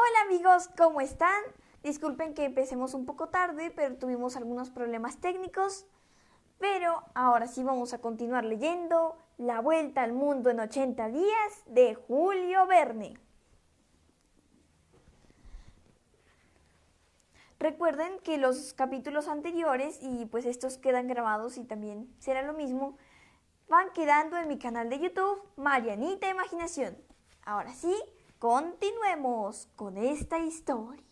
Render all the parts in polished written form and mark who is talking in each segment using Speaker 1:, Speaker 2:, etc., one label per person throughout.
Speaker 1: Hola amigos, ¿cómo están? Disculpen que empecemos un poco tarde, pero tuvimos algunos problemas técnicos. Pero ahora sí vamos a continuar leyendo La Vuelta al Mundo en 80 días de Julio Verne. Recuerden que los capítulos anteriores, y pues estos quedan grabados y también será lo mismo, van quedando en mi canal de YouTube, Marianita Imaginación. Ahora sí, continuemos con esta historia.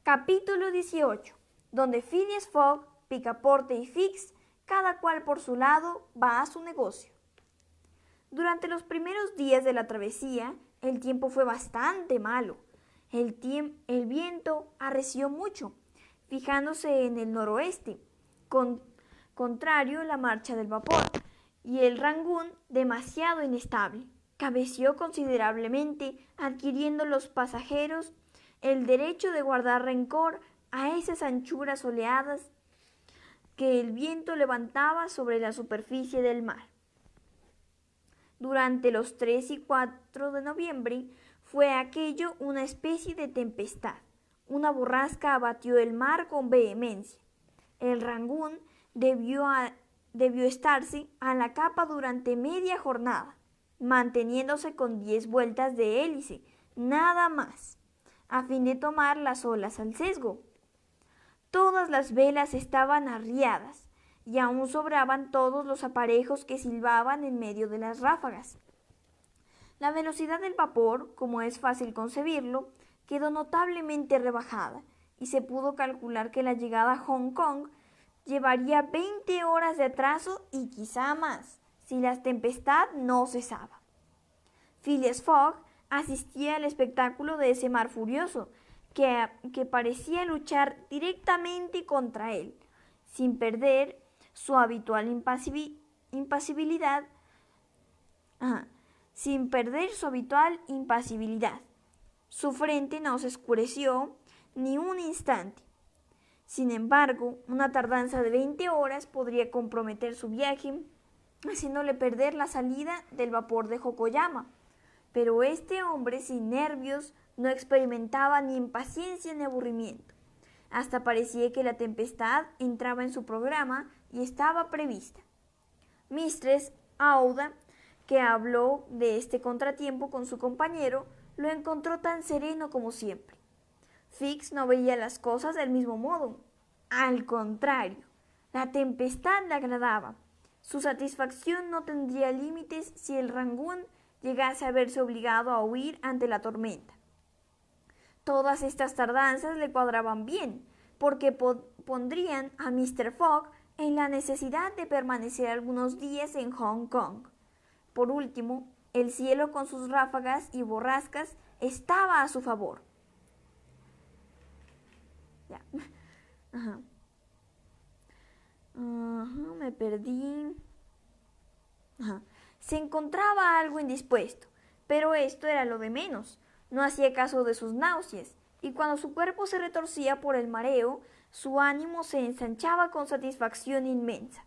Speaker 1: Capítulo 18, donde Phileas Fogg, Picaporte y Fix, cada cual por su lado, va a su negocio. Durante los primeros días de la travesía, el tiempo fue bastante malo. El viento arreció mucho, fijándose en el noroeste, contrario a la marcha del vapor, y el Rangoon, demasiado inestable, cabeceó considerablemente, adquiriendo los pasajeros el derecho de guardar rencor a esas anchuras soleadas que el viento levantaba sobre la superficie del mar. Durante los 3 y 4 de noviembre fue aquello una especie de tempestad. Una borrasca abatió el mar con vehemencia. El Rangoon debió estarse a la capa durante media jornada, manteniéndose con 10 vueltas de hélice, nada más, a fin de tomar las olas al sesgo. Todas las velas estaban arriadas, y aún sobraban todos los aparejos que silbaban en medio de las ráfagas. La velocidad del vapor, como es fácil concebirlo, quedó notablemente rebajada, y se pudo calcular que la llegada a Hong Kong llevaría 20 horas de atraso y quizá más, si la tempestad no cesaba. Phileas Fogg asistía al espectáculo de ese mar furioso, que parecía luchar directamente contra él, sin perder su habitual impasibilidad. Su frente no se oscureció ni un instante. Sin embargo, una tardanza de 20 horas podría comprometer su viaje, haciéndole perder la salida del vapor de Yokoyama. Pero este hombre sin nervios no experimentaba ni impaciencia ni aburrimiento. Hasta parecía que la tempestad entraba en su programa y estaba prevista. Mistress Aouda, que habló de este contratiempo con su compañero, lo encontró tan sereno como siempre. Fix no veía las cosas del mismo modo. Al contrario, la tempestad le agradaba. Su satisfacción no tendría límites si el Rangoon llegase a verse obligado a huir ante la tormenta. Todas estas tardanzas le cuadraban bien, porque pondrían a Mr. Fogg en la necesidad de permanecer algunos días en Hong Kong. Por último, el cielo con sus ráfagas y borrascas estaba a su favor. Ya. Me perdí. Se encontraba algo indispuesto, pero esto era lo de menos. No hacía caso de sus náuseas, y cuando su cuerpo se retorcía por el mareo, su ánimo se ensanchaba con satisfacción inmensa.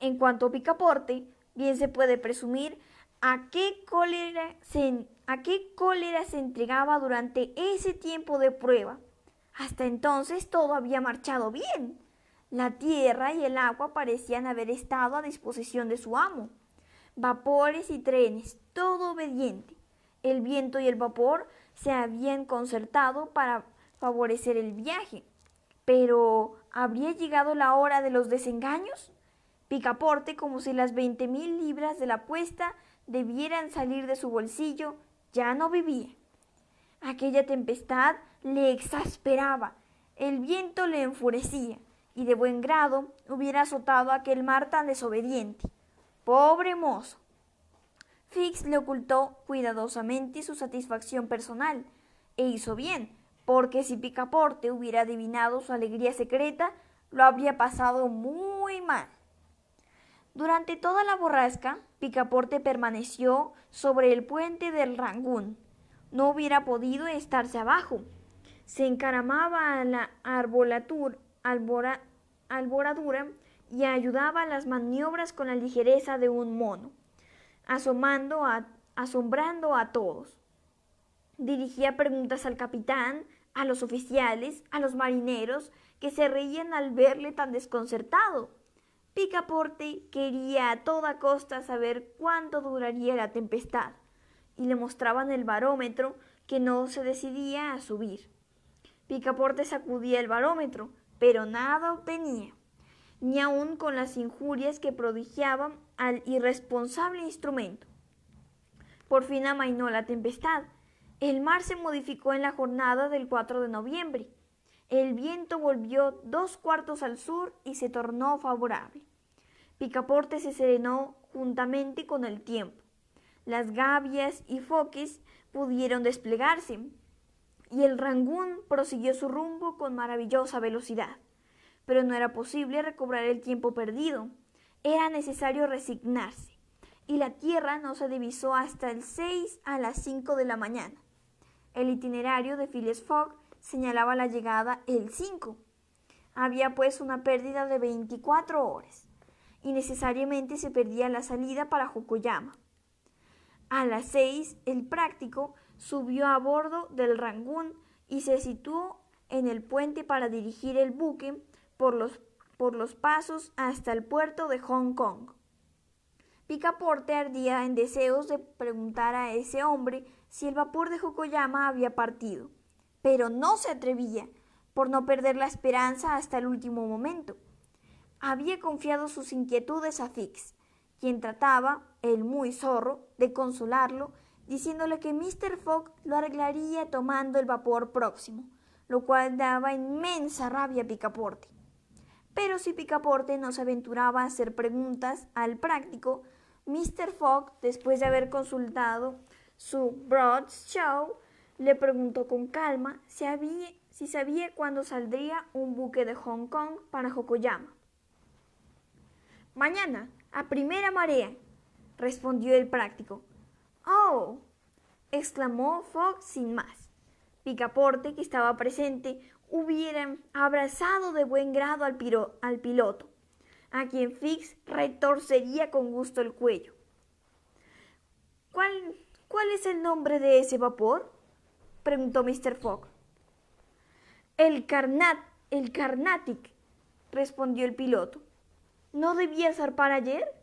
Speaker 1: En cuanto a Picaporte, bien se puede presumir a qué cólera se entregaba durante ese tiempo de prueba. Hasta entonces todo había marchado bien. La tierra y el agua parecían haber estado a disposición de su amo. Vapores y trenes, todo obediente. El viento y el vapor se habían concertado para favorecer el viaje. Pero, ¿habría llegado la hora de los desengaños? Picaporte, como si las 20.000 libras de la apuesta debieran salir de su bolsillo, ya no vivía. Aquella tempestad le exasperaba, el viento le enfurecía, y de buen grado hubiera azotado aquel mar tan desobediente. ¡Pobre mozo! Fix le ocultó cuidadosamente su satisfacción personal, e hizo bien, porque si Picaporte hubiera adivinado su alegría secreta, lo habría pasado muy mal. Durante toda la borrasca, Picaporte permaneció sobre el puente del Rangoon. No hubiera podido estarse abajo. Se encaramaba a la arboladura y ayudaba a las maniobras con la ligereza de un mono, asomando a asombrando a todos. Dirigía preguntas al capitán, a los oficiales, a los marineros, que se reían al verle tan desconcertado. Picaporte quería a toda costa saber cuánto duraría la tempestad, y le mostraban el barómetro que no se decidía a subir. Picaporte sacudía el barómetro, pero nada obtenía, ni aun con las injurias que prodigiaban al irresponsable instrumento. Por fin amainó la tempestad. El mar se modificó en la jornada del 4 de noviembre. El viento volvió 2/4 al sur y se tornó favorable. Picaporte se serenó juntamente con el tiempo. Las gavias y foques pudieron desplegarse, y el Rangoon prosiguió su rumbo con maravillosa velocidad. Pero no era posible recobrar el tiempo perdido. Era necesario resignarse, y la tierra no se divisó hasta el 6 a las 5 de la mañana. El itinerario de Phileas Fogg señalaba la llegada el 5. Había pues una pérdida de 24 horas, y necesariamente se perdía la salida para Yokoyama. A las 6, el práctico subió a bordo del Rangoon y se situó en el puente para dirigir el buque por los pasos hasta el puerto de Hong Kong. Picaporte ardía en deseos de preguntar a ese hombre si el vapor de Yokoyama había partido, pero no se atrevía, por no perder la esperanza hasta el último momento. Había confiado sus inquietudes a Fix, quien trataba, el muy zorro, de consolarlo, diciéndole que Mr. Fogg lo arreglaría tomando el vapor próximo, lo cual daba inmensa rabia a Picaporte. Pero si Picaporte no se aventuraba a hacer preguntas al práctico, Mr. Fogg, después de haber consultado su Broadshow, le preguntó con calma si sabía cuándo saldría un buque de Hong Kong para Yokoyama. «Mañana, a primera marea», respondió el práctico. «¡Oh!», exclamó Fogg sin más. Picaporte, que estaba presente, hubiera abrazado de buen grado al piloto, a quien Fix retorcería con gusto el cuello. ¿Cuál es el nombre de ese vapor?», preguntó Mr. Fogg. El Carnatic», respondió el piloto. «¿No debía zarpar ayer?».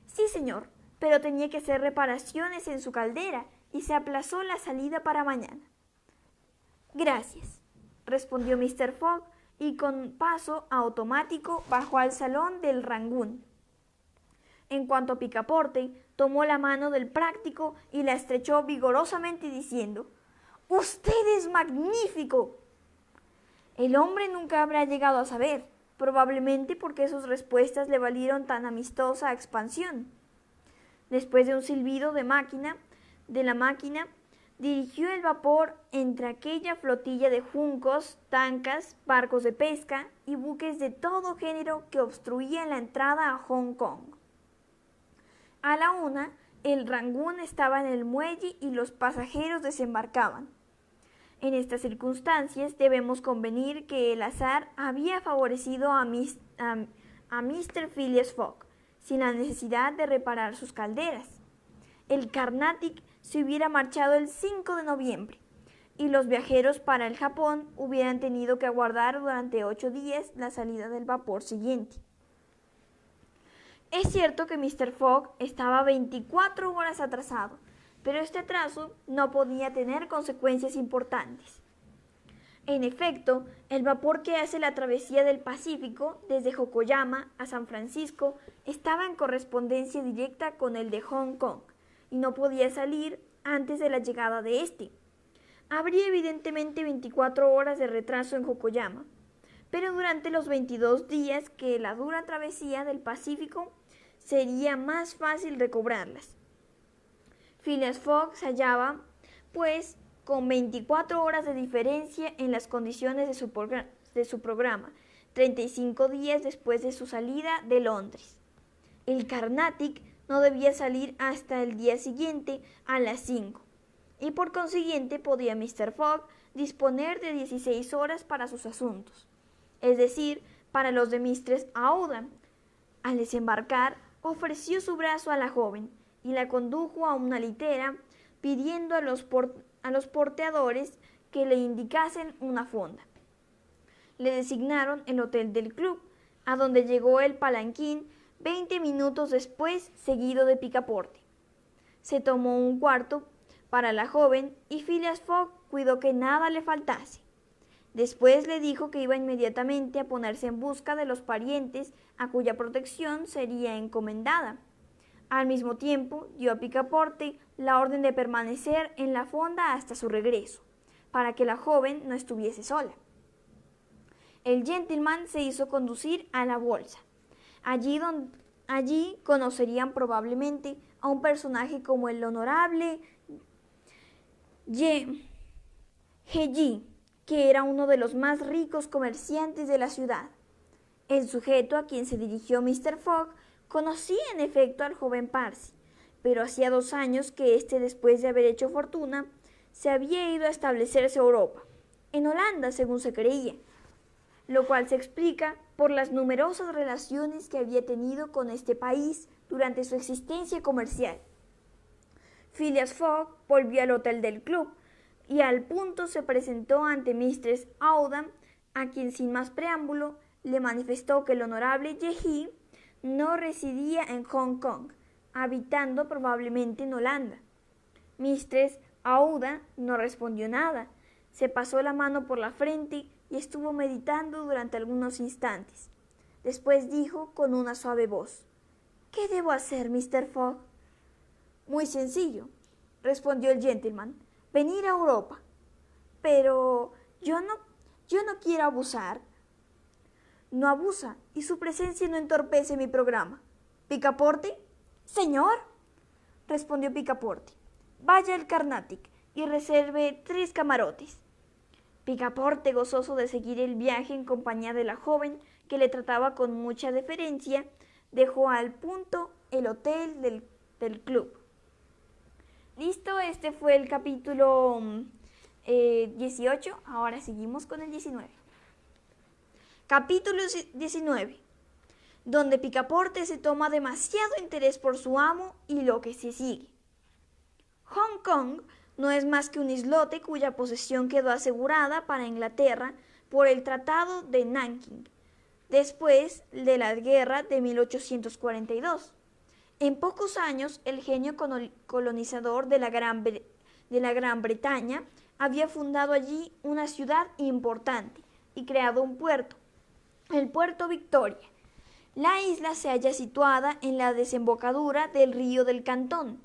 Speaker 1: «Sí, señor, pero tenía que hacer reparaciones en su caldera y se aplazó la salida para mañana». «Gracias», respondió Mr. Fogg, y con paso automático bajó al salón del Rangoon. En cuanto a Picaporte, tomó la mano del práctico y la estrechó vigorosamente diciendo: «¡Usted es magnífico!». El hombre nunca habrá llegado a saber, probablemente porque sus respuestas le valieron tan amistosa expansión. Después de un silbido de la máquina, dirigió el vapor entre aquella flotilla de juncos, tancas, barcos de pesca y buques de todo género que obstruían la entrada a Hong Kong. A la 1, el Rangoon estaba en el muelle y los pasajeros desembarcaban. En estas circunstancias debemos convenir que el azar había favorecido a Mr. Phileas Fogg, sin la necesidad de reparar sus calderas. El Carnatic se hubiera marchado el 5 de noviembre, y los viajeros para el Japón hubieran tenido que aguardar durante 8 días la salida del vapor siguiente. Es cierto que Mr. Fogg estaba 24 horas atrasado, pero este atraso no podía tener consecuencias importantes. En efecto, el vapor que hace la travesía del Pacífico desde Yokoyama a San Francisco estaba en correspondencia directa con el de Hong Kong y no podía salir antes de la llegada de este. Habría evidentemente 24 horas de retraso en Yokoyama, pero durante los 22 días que la dura travesía del Pacífico sería más fácil recobrarlas. Phileas Fogg se hallaba, pues, con 24 horas de diferencia en las condiciones de su programa, 35 días después de su salida de Londres. El Carnatic no debía salir hasta el día siguiente a las 5, y por consiguiente podía Mr. Fogg disponer de 16 horas para sus asuntos, es decir, para los de Mistress Aouda. Al desembarcar, ofreció su brazo a la joven, y la condujo a una litera, pidiendo a los porteadores que le indicasen una fonda. Le designaron el hotel del club, a donde llegó el palanquín 20 minutos después, seguido de Picaporte. Se tomó un cuarto para la joven y Phileas Fogg cuidó que nada le faltase. Después le dijo que iba inmediatamente a ponerse en busca de los parientes a cuya protección sería encomendada. Al mismo tiempo, dio a Picaporte la orden de permanecer en la fonda hasta su regreso, para que la joven no estuviese sola. El gentleman se hizo conducir a la bolsa. Allí conocerían probablemente a un personaje como el honorable G, que era uno de los más ricos comerciantes de la ciudad. El sujeto a quien se dirigió Mr. Fogg conocía en efecto al joven Parsi, pero hacía 2 años que éste, después de haber hecho fortuna, se había ido a establecerse en Europa, en Holanda según se creía, lo cual se explica por las numerosas relaciones que había tenido con este país durante su existencia comercial. Phileas Fogg volvió al hotel del club y al punto se presentó ante Mistress Aouda, a quien sin más preámbulo le manifestó que el honorable Yehi no residía en Hong Kong, habitando probablemente en Holanda. Mistress Aouda no respondió nada, se pasó la mano por la frente y estuvo meditando durante algunos instantes. Después dijo con una suave voz: «¿Qué debo hacer, Mr. Fogg?» «Muy sencillo», respondió el gentleman, «venir a Europa». «Pero yo no quiero abusar». «No abusa, y su presencia no entorpece mi programa». «¿Picaporte?» «Señor», respondió Picaporte, «vaya al Carnatic y reserve 3 camarotes». Picaporte, gozoso de seguir el viaje en compañía de la joven, que le trataba con mucha deferencia, dejó al punto el hotel del club. Listo, este fue el capítulo 18, ahora seguimos con el 19. Capítulo 19, donde Picaporte se toma demasiado interés por su amo y lo que se sigue. Hong Kong no es más que un islote cuya posesión quedó asegurada para Inglaterra por el Tratado de Nanking, después de la guerra de 1842. En pocos años, el genio colonizador de la Gran Bretaña había fundado allí una ciudad importante y creado un puerto, el puerto Victoria. La isla se halla situada en la desembocadura del río del Cantón,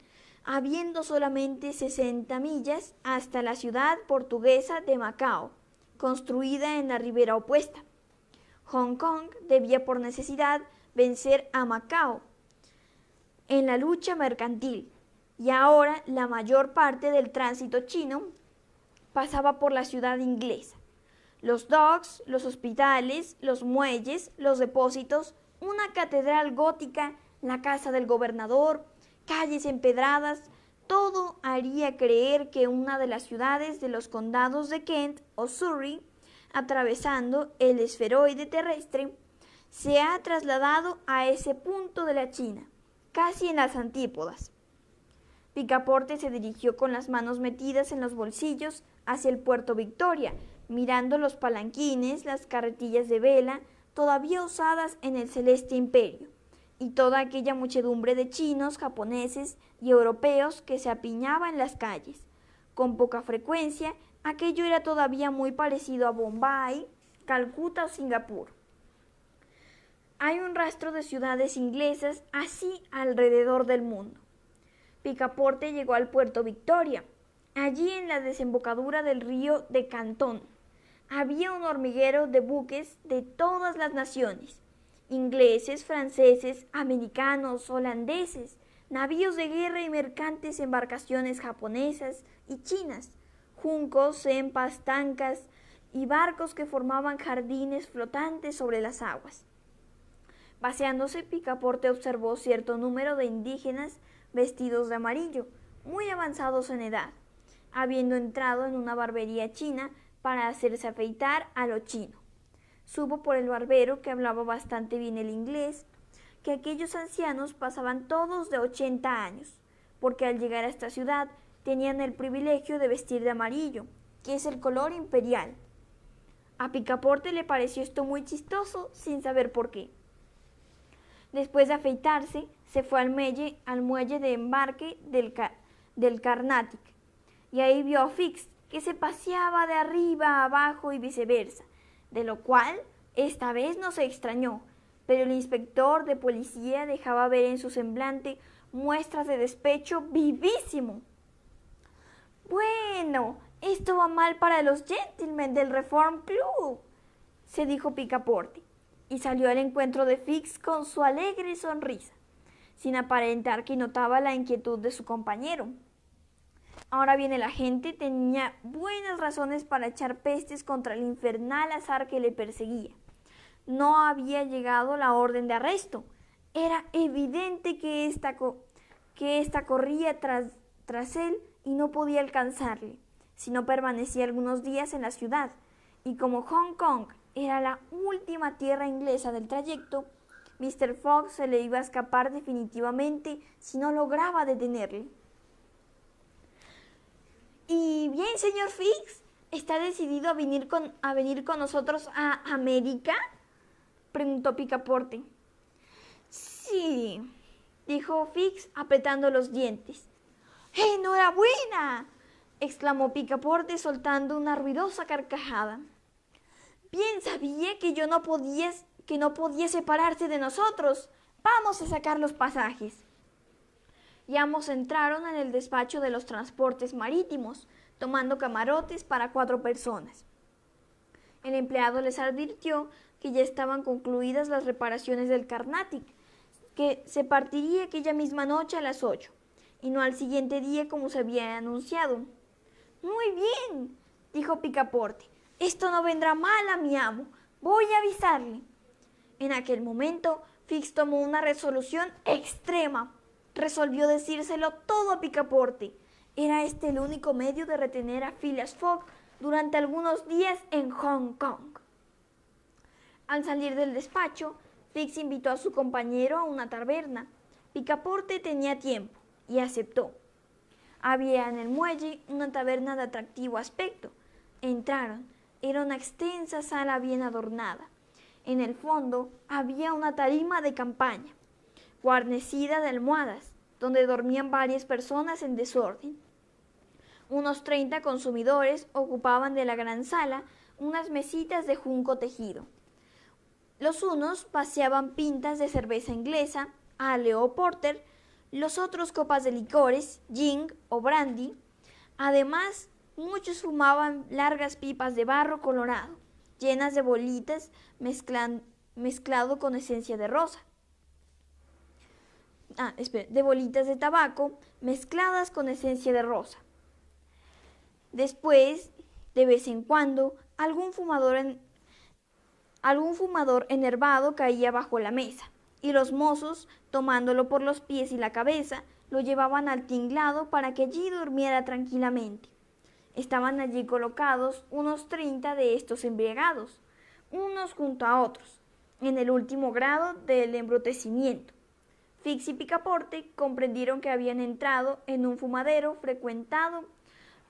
Speaker 1: habiendo solamente 60 millas hasta la ciudad portuguesa de Macao, construida en la ribera opuesta. Hong Kong debía por necesidad vencer a Macao en la lucha mercantil, y ahora la mayor parte del tránsito chino pasaba por la ciudad inglesa. Los docks, los hospitales, los muelles, los depósitos, una catedral gótica, la casa del gobernador, calles empedradas, todo haría creer que una de las ciudades de los condados de Kent o Surrey, atravesando el esferoide terrestre, se ha trasladado a ese punto de la China, casi en las antípodas. Picaporte se dirigió con las manos metidas en los bolsillos hacia el puerto Victoria, mirando los palanquines, las carretillas de vela, todavía usadas en el celeste imperio, y toda aquella muchedumbre de chinos, japoneses y europeos que se apiñaba en las calles. Con poca frecuencia, aquello era todavía muy parecido a Bombay, Calcuta o Singapur. Hay un rastro de ciudades inglesas así alrededor del mundo. Picaporte llegó al puerto Victoria. Allí, en la desembocadura del río de Cantón, había un hormiguero de buques de todas las naciones: ingleses, franceses, americanos, holandeses, navíos de guerra y mercantes embarcaciones japonesas y chinas, juncos, sempas, tancas y barcos que formaban jardines flotantes sobre las aguas. Paseándose, Picaporte observó cierto número de indígenas vestidos de amarillo, muy avanzados en edad, habiendo entrado en una barbería china para hacerse afeitar a lo chino. Supo por el barbero, que hablaba bastante bien el inglés, que aquellos ancianos pasaban todos de 80 años, porque al llegar a esta ciudad tenían el privilegio de vestir de amarillo, que es el color imperial. A Picaporte le pareció esto muy chistoso sin saber por qué. Después de afeitarse, se fue al muelle de embarque del Carnatic, y ahí vio a Fix, que se paseaba de arriba a abajo y viceversa, de lo cual esta vez no se extrañó, pero el inspector de policía dejaba ver en su semblante muestras de despecho vivísimo. Bueno, esto va mal para los gentlemen del Reform Club, se dijo Picaporte, y salió al encuentro de Fix con su alegre sonrisa, sin aparentar que notaba la inquietud de su compañero. Ahora bien, el agente tenía buenas razones para echar pestes contra el infernal azar que le perseguía. No había llegado la orden de arresto. Era evidente que ésta corría tras él y no podía alcanzarle, si no permanecía algunos días en la ciudad. Y como Hong Kong era la última tierra inglesa del trayecto, Mr. Fogg se le iba a escapar definitivamente si no lograba detenerle. Y bien, señor Fix, ¿está decidido a venir con nosotros a América?, preguntó Picaporte. Sí, dijo Fix apretando los dientes. ¡Enhorabuena!, exclamó Picaporte soltando una ruidosa carcajada. Bien sabía que no podía separarse de nosotros. Vamos a sacar los pasajes. Y ambos entraron en el despacho de los transportes marítimos, tomando camarotes para 4 personas. El empleado les advirtió que ya estaban concluidas las reparaciones del Carnatic, que se partiría aquella misma noche a las 8, y no al siguiente día como se había anunciado. Muy bien, dijo Picaporte, esto no vendrá mal a mi amo, voy a avisarle. En aquel momento, Fix tomó una resolución extrema. Resolvió decírselo todo a Picaporte. Era este el único medio de retener a Phileas Fogg durante algunos días en Hong Kong. Al salir del despacho, Fix invitó a su compañero a una taberna. Picaporte tenía tiempo y aceptó. Había en el muelle una taberna de atractivo aspecto. Entraron. Era una extensa sala bien adornada. En el fondo había una tarima de campaña, guarnecida de almohadas, donde dormían varias personas en desorden. Unos 30 consumidores ocupaban de la gran sala unas mesitas de junco tejido. Los unos paseaban pintas de cerveza inglesa, ale o porter, los otros copas de licores, gin o brandy. Además, muchos fumaban largas pipas de barro colorado, llenas de bolitas mezclado con esencia de rosa. De bolitas de tabaco mezcladas con esencia de rosa. Después, de vez en cuando, algún fumador enervado caía bajo la mesa, y los mozos, tomándolo por los pies y la cabeza, lo llevaban al tinglado para que allí durmiera tranquilamente. Estaban allí colocados unos 30 de estos embriagados, unos junto a otros, en el último grado del embrutecimiento. Fix y Picaporte comprendieron que habían entrado en un fumadero frecuentado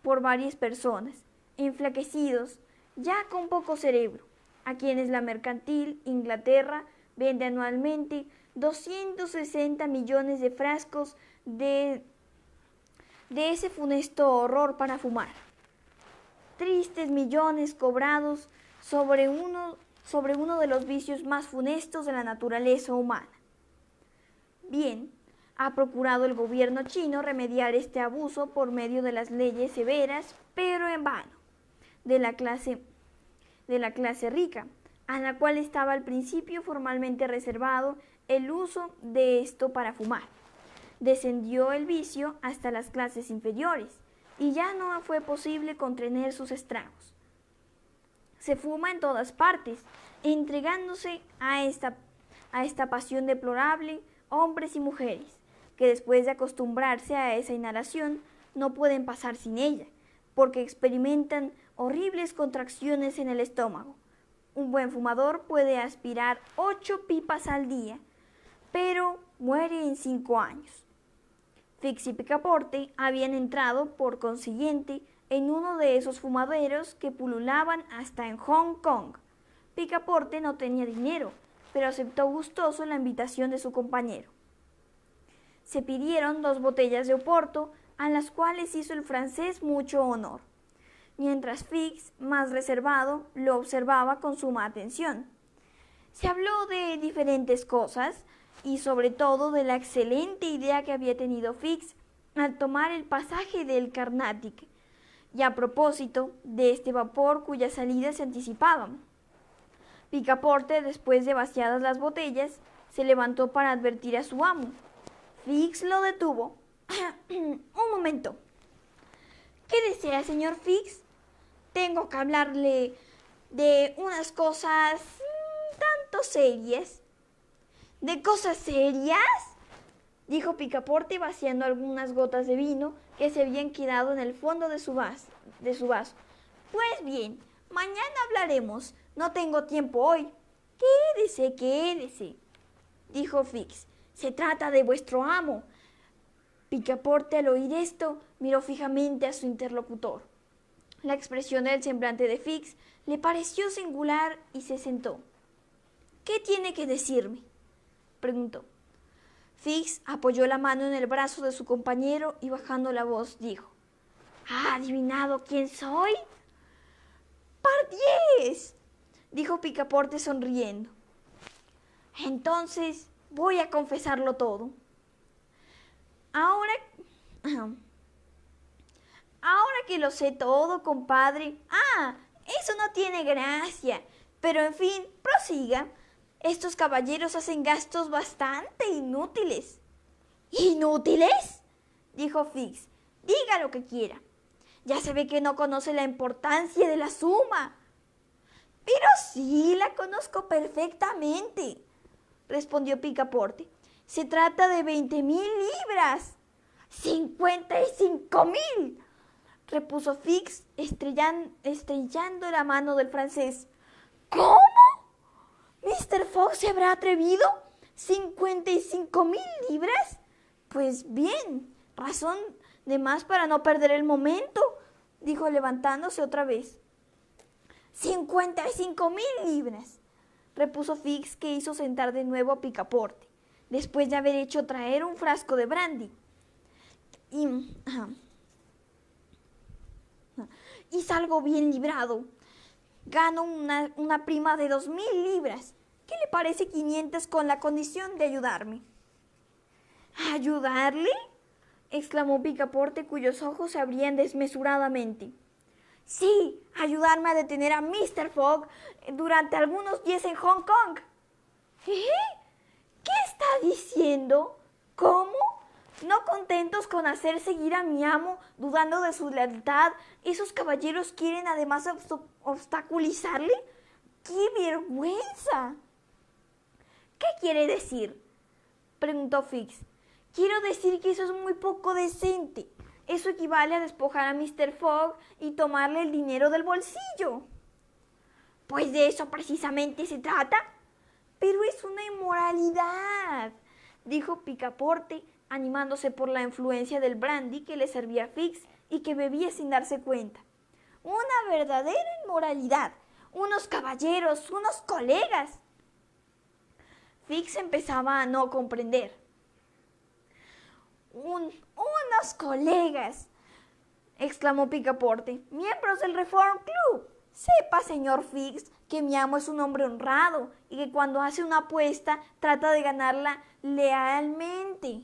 Speaker 1: por varias personas, enflaquecidos, ya con poco cerebro, a quienes la mercantil Inglaterra vende anualmente 260 millones de frascos de ese funesto horror para fumar. Tristes millones cobrados sobre uno de los vicios más funestos de la naturaleza humana. Bien, ha procurado el gobierno chino remediar este abuso por medio de las leyes severas, pero en vano, de la clase rica, a la cual estaba al principio formalmente reservado el uso de esto para fumar. Descendió el vicio hasta las clases inferiores, y ya no fue posible contener sus estragos. Se fuma en todas partes, entregándose a esta pasión deplorable hombres y mujeres, que después de acostumbrarse a esa inhalación no pueden pasar sin ella, porque experimentan horribles contracciones en el estómago. Un buen fumador puede aspirar 8 pipas al día, pero muere en 5 años. Fix y Picaporte habían entrado, por consiguiente, en uno de esos fumaderos que pululaban hasta en Hong Kong. Picaporte no tenía dinero, pero aceptó gustoso la invitación de su compañero. Se pidieron 2 botellas de Oporto, a las cuales hizo el francés mucho honor, mientras Fix, más reservado, lo observaba con suma atención. Se habló de diferentes cosas y sobre todo de la excelente idea que había tenido Fix al tomar el pasaje del Carnatic, y a propósito de este vapor cuya salida se anticipaba. Picaporte, después de vaciadas las botellas, se levantó para advertir a su amo. Fix lo detuvo. Un momento. ¿Qué desea, señor Fix? Tengo que hablarle de unas cosas tanto serias. ¿De cosas serias?, dijo Picaporte, vaciando algunas gotas de vino que se habían quedado en el fondo de su vaso. Pues bien, mañana hablaremos. No tengo tiempo hoy. Quédese, dijo Fix. Se trata de vuestro amo. Picaporte, al oír esto, miró fijamente a su interlocutor. La expresión del semblante de Fix le pareció singular y se sentó. ¿Qué tiene que decirme?, preguntó. Fix apoyó la mano en el brazo de su compañero y, bajando la voz, dijo: ¿Ha adivinado quién soy? ¡Pardiez!, dijo Picaporte sonriendo. Entonces voy a confesarlo todo. Ahora que lo sé todo, compadre. Eso no tiene gracia. Pero en fin, prosiga. Estos caballeros hacen gastos bastante inútiles. ¿Inútiles?, dijo Fix. Diga lo que quiera. Ya se ve que no conoce la importancia de la suma. Pero sí, la conozco perfectamente, respondió Picaporte. Se trata de 20,000 libras. 55,000, repuso Fix, estrellando la mano del francés. ¿Cómo? ¿Mr. Fogg se habrá atrevido? ¿55,000 libras? Pues bien, razón de más para no perder el momento, dijo levantándose otra vez. 55,000 libras, repuso Fix, que hizo sentar de nuevo a Picaporte, después de haber hecho traer un frasco de brandy. Y salgo bien librado. Gano una prima de 2,000 libras. ¿Qué le parece 500 con la condición de ayudarme? ¿Ayudarle?, exclamó Picaporte, cuyos ojos se abrían desmesuradamente. Sí, ayudarme a detener a Mr. Fogg durante algunos días en Hong Kong. ¿Qué está diciendo? ¿Cómo? ¿No contentos con hacer seguir a mi amo, dudando de su lealtad, esos caballeros quieren además obstaculizarle? ¡Qué vergüenza! ¿Qué quiere decir?, preguntó Fix. Quiero decir que eso es muy poco decente. Eso equivale a despojar a Mr. Fogg y tomarle el dinero del bolsillo. Pues de eso precisamente se trata. Pero es una inmoralidad, dijo Picaporte, animándose por la influencia del brandy que le servía a Fix y que bebía sin darse cuenta. Una verdadera inmoralidad. Unos caballeros, unos colegas. Fix empezaba a no comprender. Unos colegas, exclamó Picaporte, miembros del Reform Club. Sepa, señor Fix, que mi amo es un hombre honrado y que cuando hace una apuesta trata de ganarla lealmente.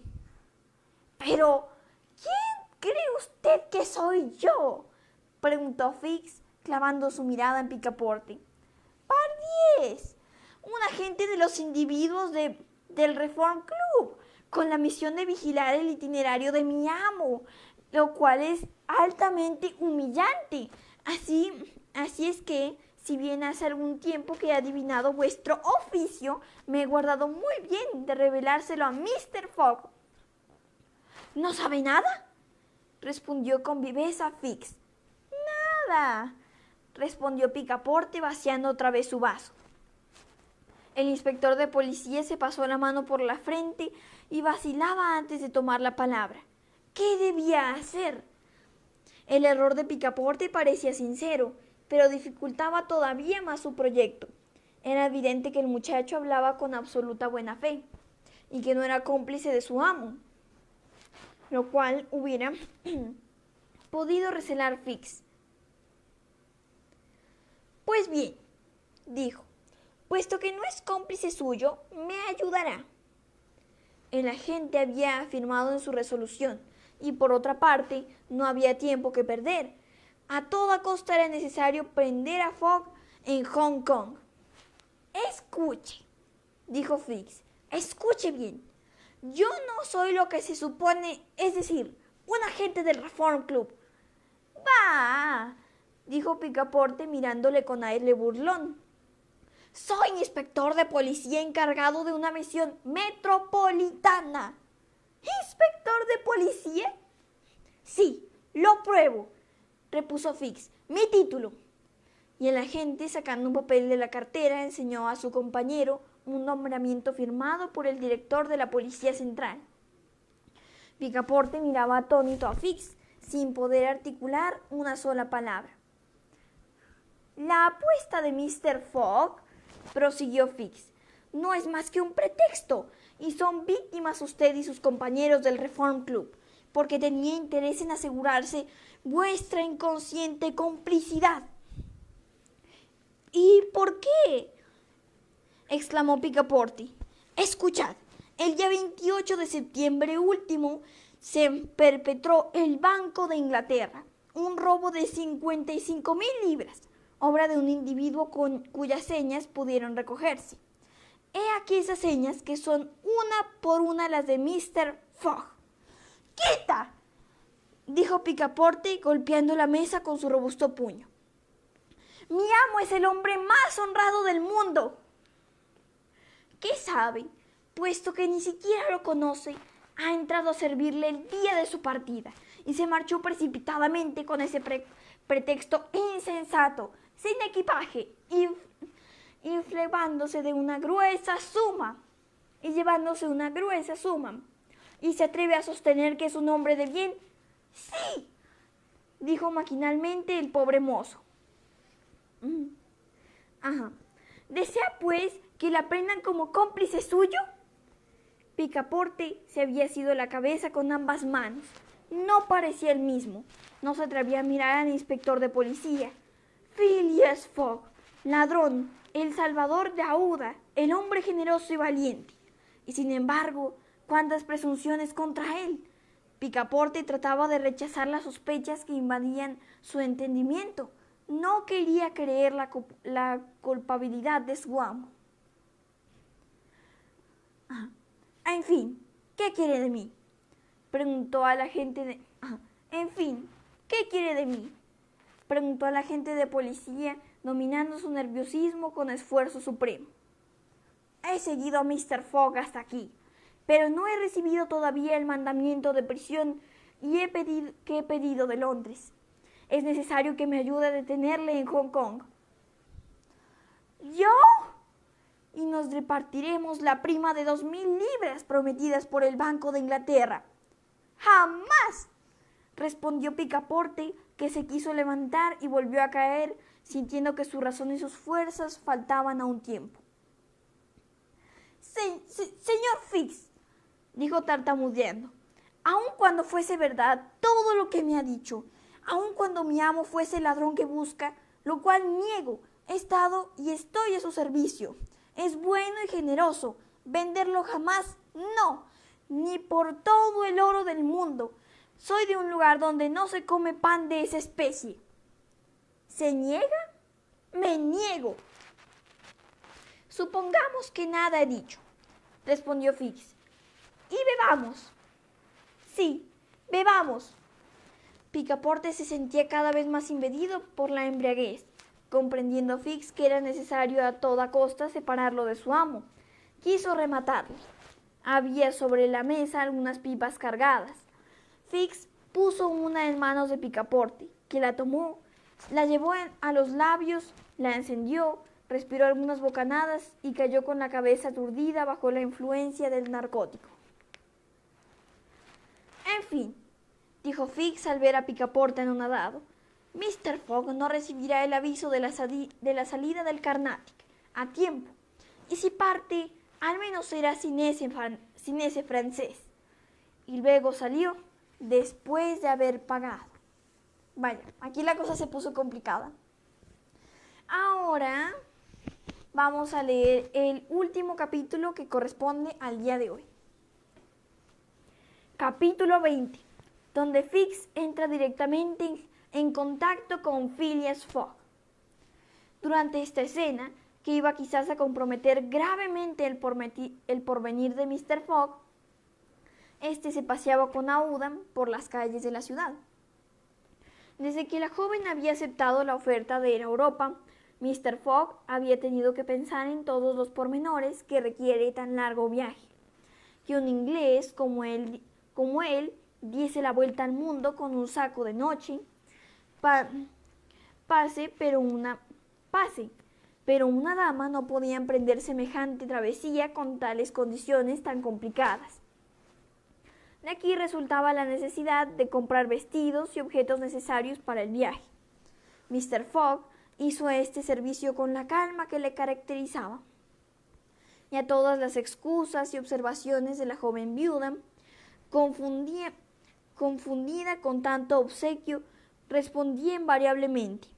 Speaker 1: Pero, ¿quién cree usted que soy yo?, preguntó Fix, clavando su mirada en Picaporte. Pardiez, un agente de los individuos del Reform Club, con la misión de vigilar el itinerario de mi amo, lo cual es altamente humillante. Así es que, si bien hace algún tiempo que he adivinado vuestro oficio, me he guardado muy bien de revelárselo a Mr. Fogg. ¿No sabe nada?, respondió con viveza Fix. Nada, respondió Picaporte, vaciando otra vez su vaso. El inspector de policía se pasó la mano por la frente y vacilaba antes de tomar la palabra. ¿Qué debía hacer? El error de Picaporte parecía sincero, pero dificultaba todavía más su proyecto. Era evidente que el muchacho hablaba con absoluta buena fe y que no era cómplice de su amo, lo cual hubiera podido recelar Fix. Pues bien, dijo, puesto que no es cómplice suyo, me ayudará. El agente había afirmado en su resolución y por otra parte no había tiempo que perder. A toda costa era necesario prender a Fogg en Hong Kong. Escuche, dijo Fix, escuche bien. Yo no soy lo que se supone, es decir, un agente del Reform Club. Bah, dijo Picaporte mirándole con aire burlón. Soy inspector de policía encargado de una misión metropolitana. ¿Inspector de policía? Sí, lo pruebo, repuso Fix. Mi título. Y el agente, sacando un papel de la cartera, enseñó a su compañero un nombramiento firmado por el director de la Policía Central. Picaporte miraba atónito a Fix, sin poder articular una sola palabra. La apuesta de Mr. Fogg, prosiguió Fix, no es más que un pretexto, y son víctimas usted y sus compañeros del Reform Club, porque tenía interés en asegurarse vuestra inconsciente complicidad. ¿Y por qué? Exclamó Picaporte. Escuchad, el día 28 de septiembre último se perpetró el Banco de Inglaterra, un robo de 55,000 libras, obra de un individuo cuyas señas pudieron recogerse. He aquí esas señas que son una por una las de Mr. Fogg. ¡Quita!, dijo Picaporte golpeando la mesa con su robusto puño. Mi amo es el hombre más honrado del mundo. ¿Qué sabe? Puesto que ni siquiera lo conoce, ha entrado a servirle el día de su partida y se marchó precipitadamente con ese pretexto insensato, sin equipaje, inflemándose de una gruesa suma y llevándose una gruesa suma. ¿Y se atreve a sostener que es un hombre de bien? Sí, dijo maquinalmente el pobre mozo. Ajá. ¿Desea, pues, que la prendan como cómplice suyo? Picaporte se había asido la cabeza con ambas manos. No parecía el mismo. No se atrevía a mirar al inspector de policía. Phileas Fogg, ladrón, el salvador de Aouda, el hombre generoso y valiente. Y sin embargo, cuántas presunciones contra él. Picaporte trataba de rechazar las sospechas que invadían su entendimiento. No quería creer la culpabilidad de su amo. En fin, ¿qué quiere de mí? Preguntó a la gente de... En fin, ¿qué quiere de mí? Preguntó a la agente de policía, dominando su nerviosismo con esfuerzo supremo. He seguido a Mr. Fogg hasta aquí, pero no he recibido todavía el mandamiento de prisión que he pedido de Londres. Es necesario que me ayude a detenerle en Hong Kong. ¿Yo? Y nos repartiremos la prima de 2,000 libras prometidas por el Banco de Inglaterra. ¡Jamás!, respondió Picaporte, que se quiso levantar y volvió a caer, sintiendo que su razón y sus fuerzas faltaban a un tiempo. Señor Fix, dijo tartamudeando, aun cuando fuese verdad todo lo que me ha dicho, aun cuando mi amo fuese el ladrón que busca, lo cual niego, he estado y estoy a su servicio. Es bueno y generoso. Venderlo jamás, no, ni por todo el oro del mundo. Soy de un lugar donde no se come pan de esa especie. ¿Se niega? Me niego. Supongamos que nada he dicho, respondió Fix. Y bebamos. Sí, bebamos. Picaporte se sentía cada vez más invadido por la embriaguez. Comprendiendo Fix que era necesario a toda costa separarlo de su amo, quiso rematarlo. Había sobre la mesa algunas pipas cargadas. Fix puso una en manos de Picaporte, que la tomó, la llevó a los labios, la encendió, respiró algunas bocanadas y cayó con la cabeza aturdida bajo la influencia del narcótico. En fin, dijo Fix al ver a Picaporte anonadado. Mr. Fogg no recibirá el aviso de la salida del Carnatic a tiempo, y si parte, al menos será sin ese francés. Y luego salió, después de haber pagado. Vaya, aquí la cosa se puso complicada. Ahora vamos a leer el último capítulo que corresponde al día de hoy. Capítulo 20, donde Fix entra directamente en contacto con Phileas Fogg. Durante esta escena, que iba quizás a comprometer gravemente el porvenir de Mr. Fogg, este se paseaba con Aouda por las calles de la ciudad. Desde que la joven había aceptado la oferta de ir a Europa, Mr. Fogg había tenido que pensar en todos los pormenores que requiere tan largo viaje. Que un inglés como él diese la vuelta al mundo con un saco de noche, pero una dama no podía emprender semejante travesía con tales condiciones tan complicadas. De aquí resultaba la necesidad de comprar vestidos y objetos necesarios para el viaje. Mr. Fogg hizo este servicio con la calma que le caracterizaba, y a todas las excusas y observaciones de la joven viuda, confundida con tanto obsequio, respondía invariablemente: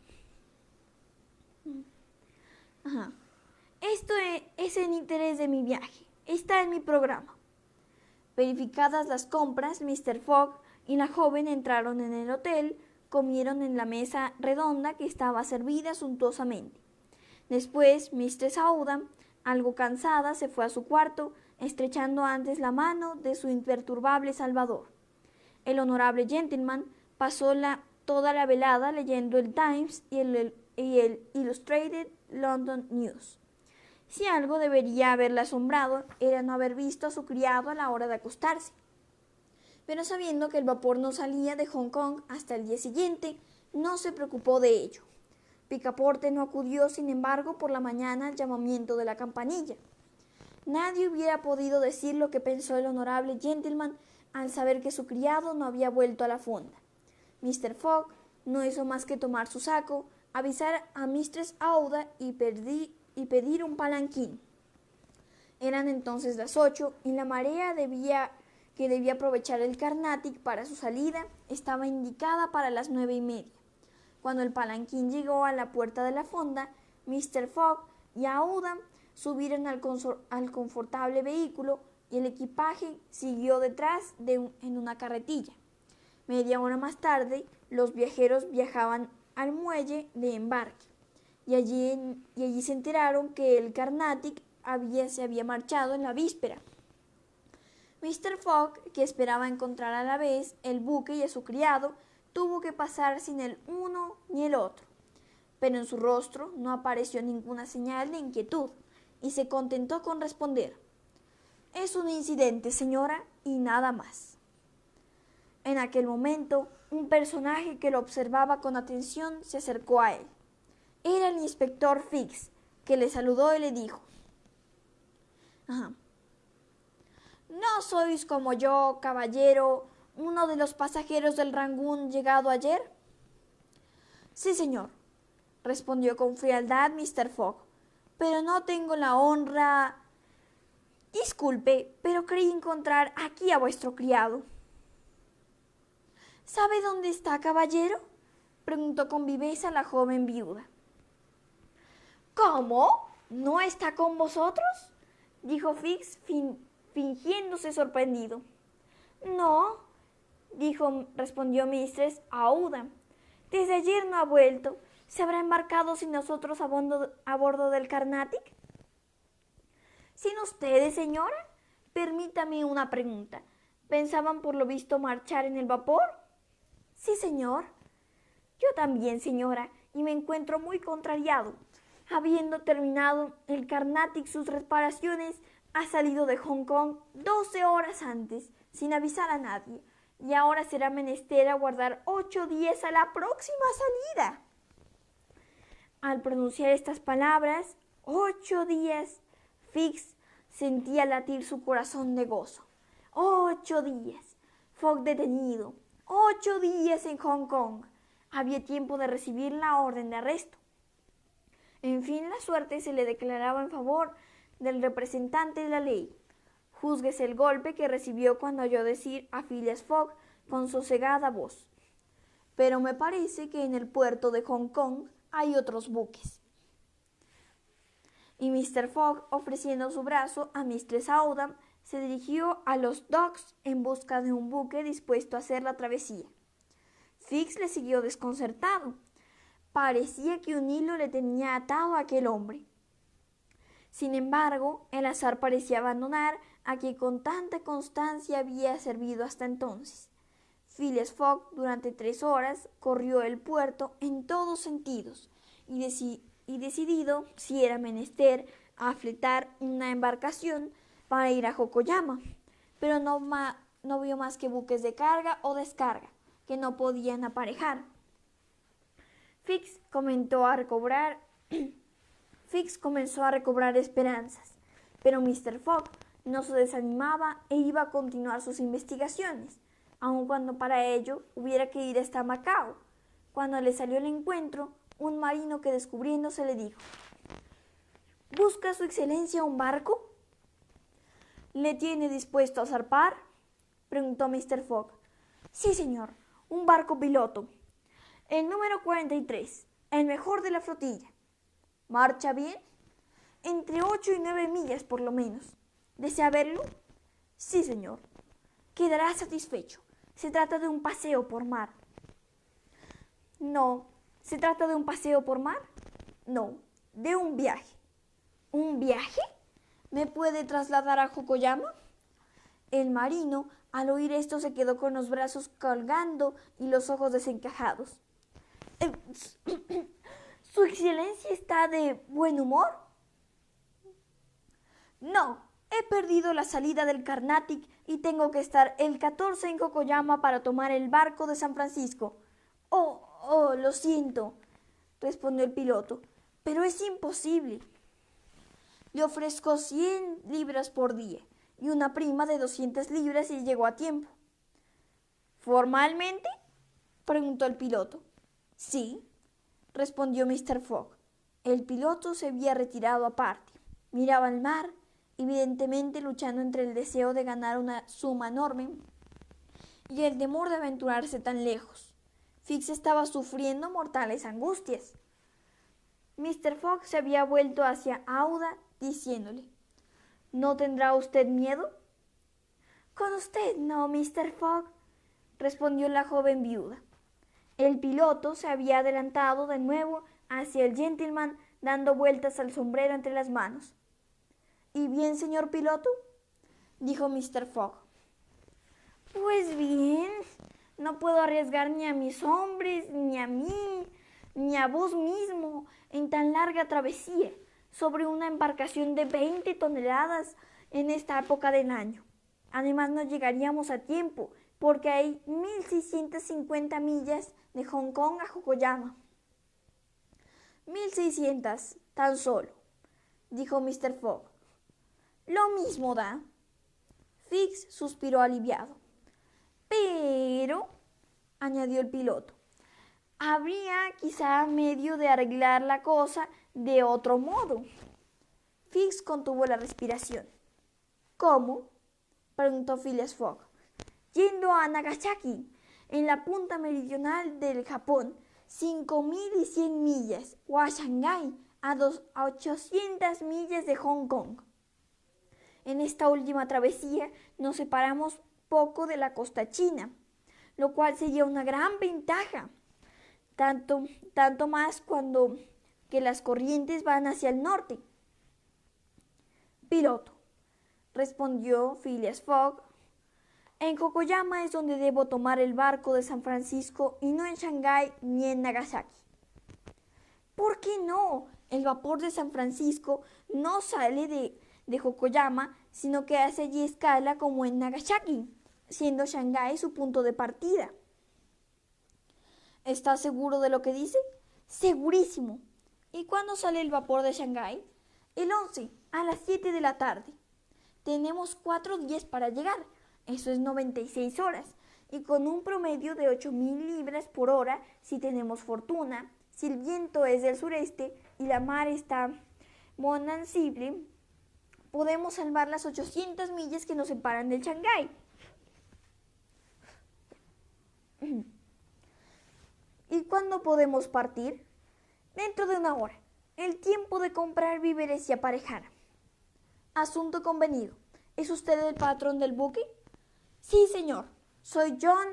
Speaker 1: esto es en interés de mi viaje, está en mi programa. Verificadas las compras, Mr. Fogg y la joven entraron en el hotel, comieron en la mesa redonda que estaba servida suntuosamente. Después, Mistress Aouda, algo cansada, se fue a su cuarto, estrechando antes la mano de su imperturbable salvador. El honorable gentleman pasó toda la velada leyendo el Times y el Illustrated London News. Si algo debería haberle asombrado era no haber visto a su criado a la hora de acostarse. Pero sabiendo que el vapor no salía de Hong Kong hasta el día siguiente, no se preocupó de ello. Picaporte no acudió, sin embargo, por la mañana al llamamiento de la campanilla. Nadie hubiera podido decir lo que pensó el honorable gentleman al saber que su criado no había vuelto a la fonda. Mr. Fogg no hizo más que tomar su saco, avisar a Mistress Aouda y pedir un palanquín. Eran entonces las 8 y la marea que debía aprovechar el Carnatic para su salida estaba indicada para las 9:30. Cuando el palanquín llegó a la puerta de la fonda, Mr. Fogg y Aouda subieron al confortable vehículo y el equipaje siguió detrás en una carretilla. Media hora más tarde, los viajeros viajaban al muelle de embarque y allí se enteraron que el Carnatic se había marchado en la víspera. Mr. Fogg, que esperaba encontrar a la vez el buque y a su criado, tuvo que pasar sin el uno ni el otro, pero en su rostro no apareció ninguna señal de inquietud y se contentó con responder: «Es un incidente, señora, y nada más». En aquel momento, un personaje que lo observaba con atención se acercó a él. Era el inspector Fix, que le saludó y le dijo: «¿No sois como yo, caballero, uno de los pasajeros del Rangoon llegado ayer?» «Sí, señor», respondió con frialdad Mr. Fogg, «pero no tengo la honra...» «Disculpe, pero creí encontrar aquí a vuestro criado». «¿Sabe dónde está, caballero?», preguntó con viveza la joven viuda. «¿Cómo? ¿No está con vosotros?», dijo Fix, fingiéndose sorprendido. «No», respondió Mistress Aouda. «Desde ayer no ha vuelto. ¿Se habrá embarcado sin nosotros a bordo del Carnatic?» «¿Sin ustedes, señora? Permítame una pregunta. ¿Pensaban por lo visto marchar en el vapor?» «Sí, señor». «Yo también, señora, y me encuentro muy contrariado. Habiendo terminado el Carnatic sus reparaciones, ha salido de Hong Kong 12 horas antes, sin avisar a nadie, y ahora será menester aguardar 8 días a la próxima salida». Al pronunciar estas palabras, 8 días, Fix sentía latir su corazón de gozo. 8 días. Fogg detenido, 8 días en Hong Kong. Había tiempo de recibir la orden de arresto. En fin, la suerte se le declaraba en favor del representante de la ley. Júzguese el golpe que recibió cuando oyó decir a Phileas Fogg con sosegada voz: pero me parece que en el puerto de Hong Kong hay otros buques. Y Mr. Fogg, ofreciendo su brazo a Mistress Aouda, se dirigió a los docks en busca de un buque dispuesto a hacer la travesía. Fix le siguió desconcertado. Parecía que un hilo le tenía atado a aquel hombre. Sin embargo, el azar parecía abandonar a quien con tanta constancia había servido hasta entonces. Phileas Fogg durante 3 horas corrió el puerto en todos sentidos y decidido, si era menester, a fletar una embarcación para ir a Yokoyama, pero no vio más que buques de carga o descarga que no podían aparejar. Fix comenzó a recobrar esperanzas, pero Mr. Fogg no se desanimaba e iba a continuar sus investigaciones, aun cuando para ello hubiera que ir hasta Macao. Cuando le salió al encuentro un marino que, descubriéndose, le dijo: ¿busca su excelencia un barco? ¿Le tiene dispuesto a zarpar?, preguntó Mr. Fogg. Sí, señor, un barco piloto, el número 43, el mejor de la flotilla. ¿Marcha bien? Entre 8 y 9 millas por lo menos. ¿Desea verlo? Sí, señor. Quedará satisfecho. Se trata de un paseo por mar. No. ¿Se trata de un paseo por mar? No, de un viaje. ¿Un viaje? ¿Me puede trasladar a Yokoyama? El marino, al oír esto, se quedó con los brazos colgando y los ojos desencajados. ¿Su excelencia está de buen humor? No, he perdido la salida del Carnatic y tengo que estar el 14 en Yokoyama para tomar el barco de San Francisco. Oh, lo siento, respondió el piloto, pero es imposible. Le ofrezco 100 libras por día y una prima de 200 libras si llegó a tiempo. ¿Formalmente?, preguntó el piloto. Sí, respondió Mr. Fogg. El piloto se había retirado aparte. Miraba al mar, evidentemente luchando entre el deseo de ganar una suma enorme y el temor de aventurarse tan lejos. Fix estaba sufriendo mortales angustias. Mr. Fogg se había vuelto hacia Aouda diciéndole: ¿no tendrá usted miedo? Con usted no, Mr. Fogg, respondió la joven viuda. El piloto se había adelantado de nuevo hacia el gentleman, dando vueltas al sombrero entre las manos. ¿Y bien, señor piloto?, dijo Mr. Fogg. Pues bien, no puedo arriesgar ni a mis hombres, ni a mí, ni a vos mismo en tan larga travesía sobre una embarcación de 20 toneladas en esta época del año. Además, no llegaríamos a tiempo, porque hay 1.650 millas de Hong Kong a Yokoyama. 1.600 tan solo, dijo Mr. Fogg. Lo mismo da. Fix suspiró aliviado. Pero, añadió el piloto, habría quizá medio de arreglar la cosa de otro modo. Fix contuvo la respiración. ¿Cómo?, preguntó Phileas Fogg. Yendo a Nagasaki, en la punta meridional del Japón, 5.100 millas, o a Shanghái, a 800 millas de Hong Kong. En esta última travesía nos separamos poco de la costa china, lo cual sería una gran ventaja, tanto más cuando que las corrientes van hacia el norte. Piloto, respondió Phileas Fogg, en Yokoyama es donde debo tomar el barco de San Francisco y no en Shanghái ni en Nagasaki. ¿Por qué no? El vapor de San Francisco no sale de Yokoyama, sino que hace allí escala como en Nagasaki, siendo Shanghái su punto de partida. ¿Está seguro de lo que dice? Segurísimo. ¿Y cuándo sale el vapor de Shanghái? El 11, a las 7 de la tarde. Tenemos 4 días para llegar, eso es 96 horas, y con un promedio de 8.000 libras por hora si tenemos fortuna, si el viento es del sureste y la mar está bonancible, podemos salvar las 800 millas que nos separan del Shanghái. ¿Y cuándo podemos partir? Dentro de una hora. El tiempo de comprar víveres y aparejar. Asunto convenido. ¿Es usted el patrón del buque? Sí, señor. Soy John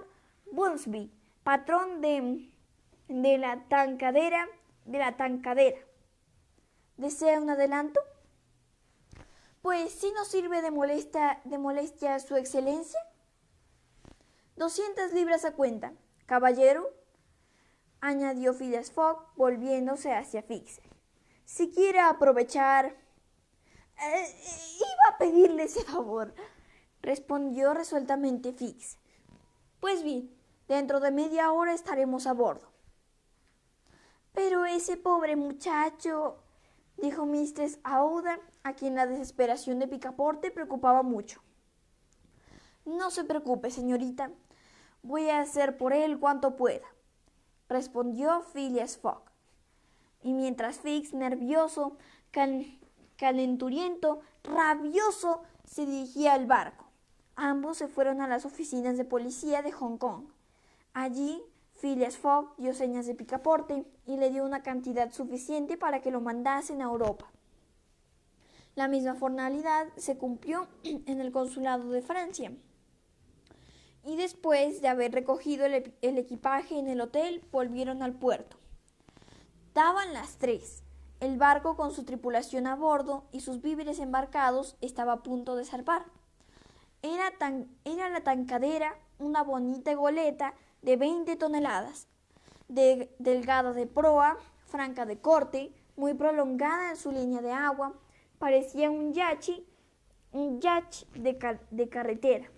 Speaker 1: Bunsby, patrón de la tankadera. ¿Desea un adelanto? Pues, si no sirve de molestia a su excelencia. 200 libras a cuenta, caballero, añadió Phileas Fogg, volviéndose hacia Fix. Si quiere aprovechar... iba a pedirle ese favor, respondió resueltamente Fix. Pues bien, dentro de media hora estaremos a bordo. Pero ese pobre muchacho, dijo Mistress Aouda, a quien la desesperación de Picaporte preocupaba mucho. No se preocupe, señorita. Voy a hacer por él cuanto pueda, respondió Phileas Fogg. Y mientras Fix, nervioso, calenturiento, rabioso, se dirigía al barco, ambos se fueron a las oficinas de policía de Hong Kong. Allí, Phileas Fogg dio señas de Picaporte y le dio una cantidad suficiente para que lo mandasen a Europa. La misma formalidad se cumplió en el consulado de Francia. Y después de haber recogido el equipaje en el hotel, volvieron al puerto. Daban las 3. El barco con su tripulación a bordo y sus víveres embarcados estaba a punto de zarpar. Era la tankadera, una bonita goleta de 20 toneladas, delgada de proa, franca de corte, muy prolongada en su línea de agua, parecía un yacht de carretera.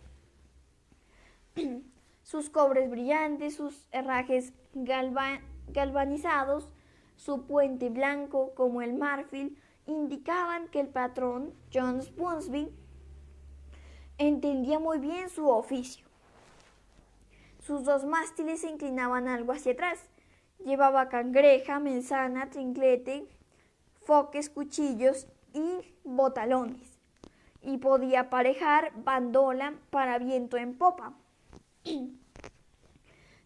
Speaker 1: Sus cobres brillantes, sus herrajes galvanizados, su puente blanco como el marfil, indicaban que el patrón, John Bunsby, entendía muy bien su oficio. Sus 2 mástiles se inclinaban algo hacia atrás. Llevaba cangreja, menzana, trinquete, foques, cuchillos y botalones. Y podía aparejar bandola para viento en popa.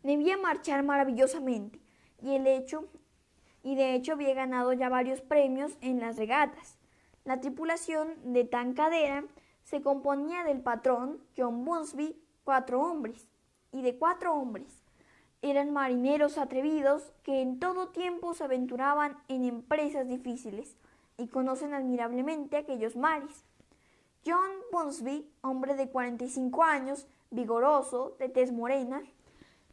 Speaker 1: Debía marchar maravillosamente, y de hecho había ganado ya varios premios en las regatas. La tripulación de tankadera se componía del patrón, John Bunsby, 4 hombres, y de 4 hombres. Eran marineros atrevidos que en todo tiempo se aventuraban en empresas difíciles y conocen admirablemente aquellos mares. John Bunsby, hombre de 45 años, vigoroso, de tez morena,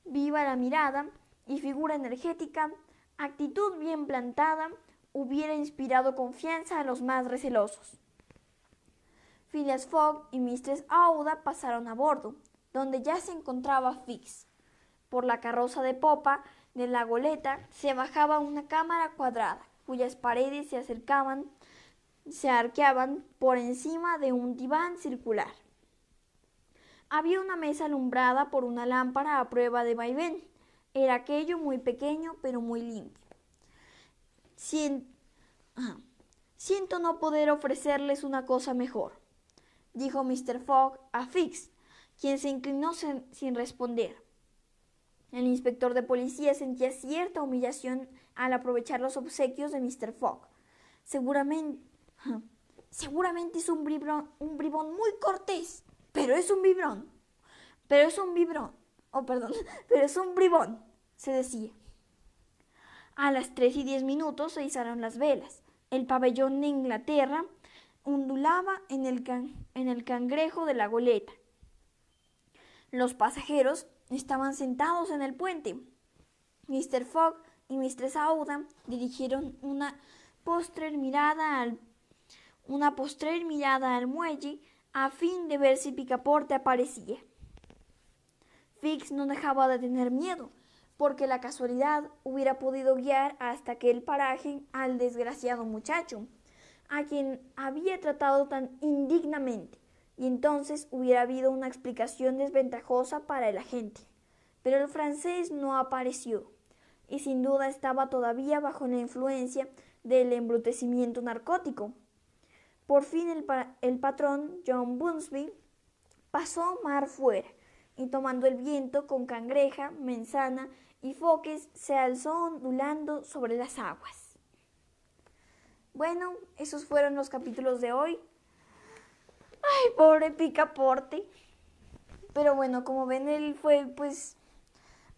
Speaker 1: viva la mirada y figura energética, actitud bien plantada, hubiera inspirado confianza a los más recelosos. Phileas Fogg y Mistress Aouda pasaron a bordo, donde ya se encontraba Fix. Por la carroza de popa de la goleta se bajaba una cámara cuadrada, cuyas paredes se arqueaban por encima de un diván circular. Había una mesa alumbrada por una lámpara a prueba de vaivén. Era aquello muy pequeño, pero muy limpio. Siento no poder ofrecerles una cosa mejor, dijo Mr. Fogg a Fix, quien se inclinó sin responder. El inspector de policía sentía cierta humillación al aprovechar los obsequios de Mr. Fogg. Seguramente es un bribón muy cortés, pero es un bribón, se decía. A las 3:10 se izaron las velas. El pabellón de Inglaterra ondulaba en el cangrejo de la goleta. Los pasajeros estaban sentados en el puente. Mr. Fogg y Mistress Aouda dirigieron una postrer mirada al muelle a fin de ver si Picaporte aparecía. Fix no dejaba de tener miedo, porque la casualidad hubiera podido guiar hasta aquel paraje al desgraciado muchacho, a quien había tratado tan indignamente, y entonces hubiera habido una explicación desventajosa para el agente. Pero el francés no apareció, y sin duda estaba todavía bajo la influencia del embrutecimiento narcótico. Por fin el patrón, John Bunsby, pasó mar fuera, y tomando el viento con cangreja, menzana y foques, se alzó ondulando sobre las aguas. Bueno, esos fueron los capítulos de hoy. Ay, pobre Picaporte. Pero bueno, como ven, él fue, pues,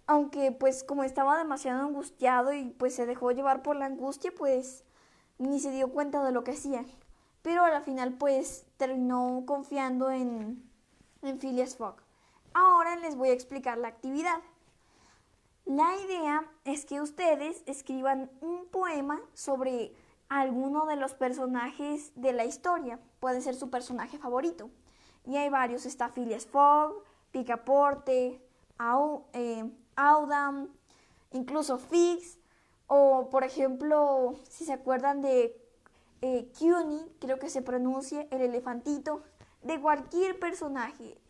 Speaker 1: aunque pues como estaba demasiado angustiado y pues se dejó llevar por la angustia, pues ni se dio cuenta de lo que hacía. Pero a la final pues terminó confiando en Phileas Fogg. Ahora les voy a explicar la actividad. La idea es que ustedes escriban un poema sobre alguno de los personajes de la historia. Puede ser su personaje favorito. Y hay varios. Está Phileas Fogg, Picaporte, Audam, incluso Fix. O, por ejemplo, si se acuerdan de Cuny, creo que se pronuncia, el elefantito. De cualquier personaje.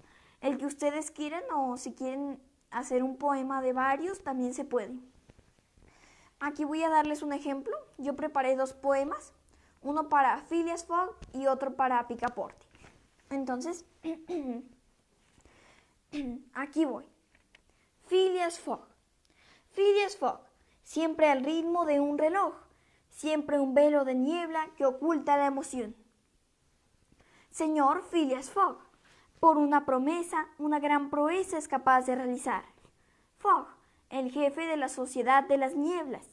Speaker 1: El que ustedes quieran, o si quieren hacer un poema de varios, también se puede. Aquí voy a darles un ejemplo. Yo preparé 2 poemas, uno para Phileas Fogg y otro para Picaporte. Entonces, aquí voy. Phileas Fogg. Phileas Fogg, siempre al ritmo de un reloj, siempre un velo de niebla que oculta la emoción. Señor Phileas Fogg, por una promesa, una gran proeza es capaz de realizar. Fogg, el jefe de la Sociedad de las Nieblas.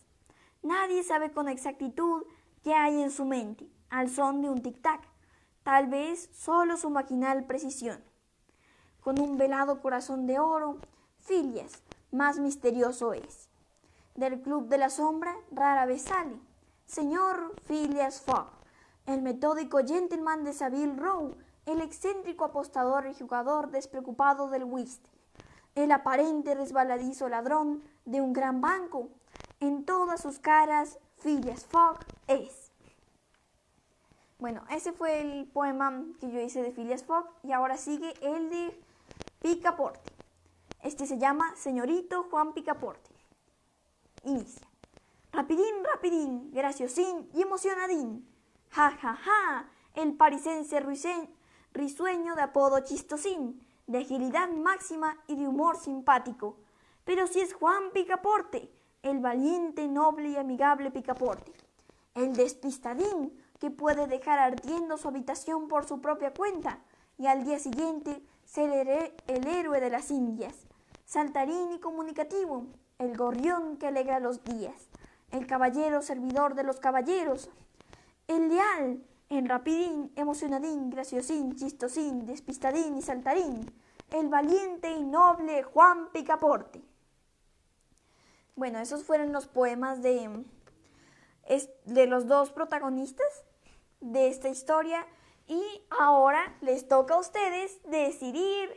Speaker 1: Nadie sabe con exactitud qué hay en su mente, al son de un tic-tac, tal vez solo su maquinal precisión. Con un velado corazón de oro, Phileas, más misterioso es. Del club de la sombra rara vez sale. Señor Phileas Fogg, el metódico gentleman de Savile Row, el excéntrico apostador y jugador despreocupado del whist, el aparente resbaladizo ladrón de un gran banco. En todas sus caras, Phileas Fogg es. Bueno, ese fue el poema que yo hice de Phileas Fogg y ahora sigue el de Picaporte. Este se llama Señorito Juan Picaporte. Inicia. Rapidín, rapidín, graciosín y emocionadín. Ja, ja, ja, el parisense risueño de apodo chistosín, de agilidad máxima y de humor simpático. Pero si es Juan Picaporte, el valiente, noble y amigable Picaporte. El despistadín que puede dejar ardiendo su habitación por su propia cuenta y al día siguiente ser el héroe de las Indias. Saltarín y comunicativo, el gorrión que alegra los días. El caballero servidor de los caballeros. El leal, en rapidín, emocionadín, graciosín, chistosín, despistadín y saltarín, el valiente y noble Juan Picaporte. Bueno, esos fueron los poemas de los 2 protagonistas de esta historia y ahora les toca a ustedes decidir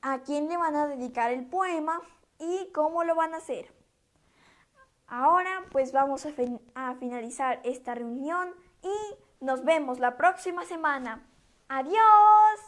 Speaker 1: a quién le van a dedicar el poema y cómo lo van a hacer. Ahora pues vamos a finalizar esta reunión y nos vemos la próxima semana. ¡Adiós!